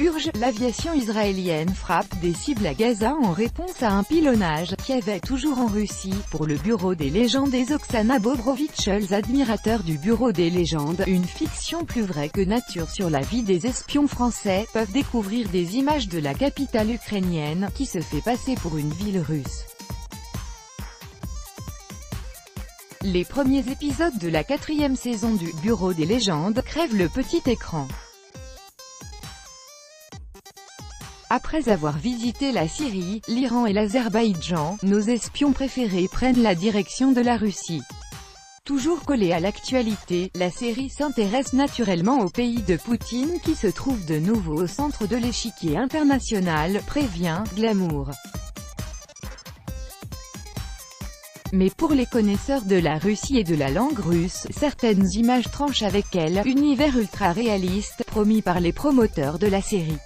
purge, l'aviation israélienne frappe des cibles à Gaza en réponse à un pilonnage. Kiev est toujours en Russie. Pour le Bureau des légendes et Oksana Bobrovitch, admirateur du Bureau des légendes, une fiction plus vraie que nature sur la vie des espions français, peuvent découvrir des images de la capitale ukrainienne, qui se fait passer pour une ville russe. Les premiers épisodes de la 4e saison du Bureau des légendes crèvent le petit écran. Après avoir visité la Syrie, l'Iran et l'Azerbaïdjan, nos espions préférés prennent la direction de la Russie. Toujours collée à l'actualité, la série s'intéresse naturellement au pays de Poutine qui se trouve de nouveau au centre de l'échiquier international, prévient Glamour. Mais pour les connaisseurs de la Russie et de la langue russe, certaines images tranchent avec elle, univers ultra-réaliste, promis par les promoteurs de la série.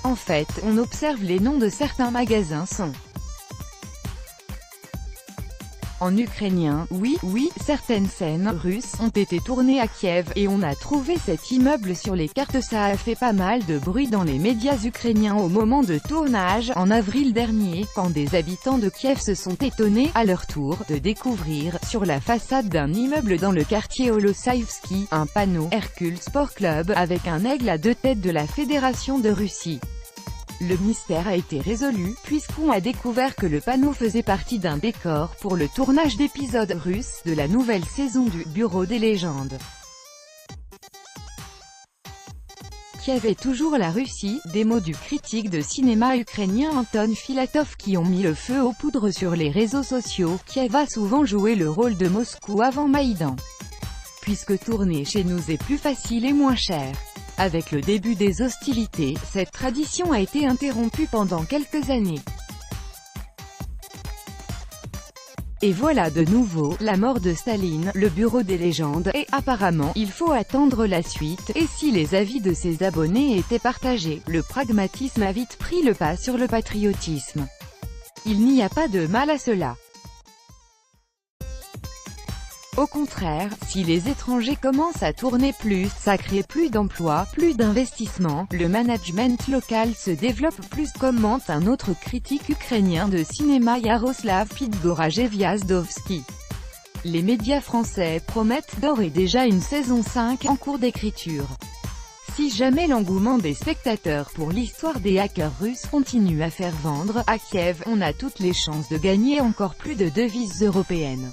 En fait, on observe les noms de certains magasins sont en ukrainien. Oui, certaines scènes russes ont été tournées à Kiev, et on a trouvé cet immeuble sur les cartes. Ça a fait pas mal de bruit dans les médias ukrainiens au moment de tournage, en avril dernier, quand des habitants de Kiev se sont étonnés, à leur tour, de découvrir, sur la façade d'un immeuble dans le quartier Holosaïvski, un panneau « Hercule Sport Club » avec un aigle à 2 têtes de la Fédération de Russie. Le mystère a été résolu, puisqu'on a découvert que le panneau faisait partie d'un décor pour le tournage d'épisodes russes de la nouvelle saison du Bureau des légendes. Kiev est toujours la Russie, des mots du critique de cinéma ukrainien Anton Filatov qui ont mis le feu aux poudres sur les réseaux sociaux. Kiev a souvent joué le rôle de Moscou avant Maïdan. Puisque tourner chez nous est plus facile et moins cher. Avec le début des hostilités, cette tradition a été interrompue pendant quelques années. Et voilà de nouveau, la mort de Staline, le Bureau des légendes, et apparemment, il faut attendre la suite, et si les avis de ses abonnés étaient partagés, le pragmatisme a vite pris le pas sur le patriotisme. Il n'y a pas de mal à cela. Au contraire, si les étrangers commencent à tourner plus, ça crée plus d'emplois, plus d'investissements, le management local se développe plus, commente un autre critique ukrainien de cinéma Yaroslav Podgorajeviazdovski. Les médias français promettent d'ores et déjà une saison 5 en cours d'écriture. Si jamais l'engouement des spectateurs pour l'histoire des hackers russes continue à faire vendre, à Kiev, on a toutes les chances de gagner encore plus de devises européennes.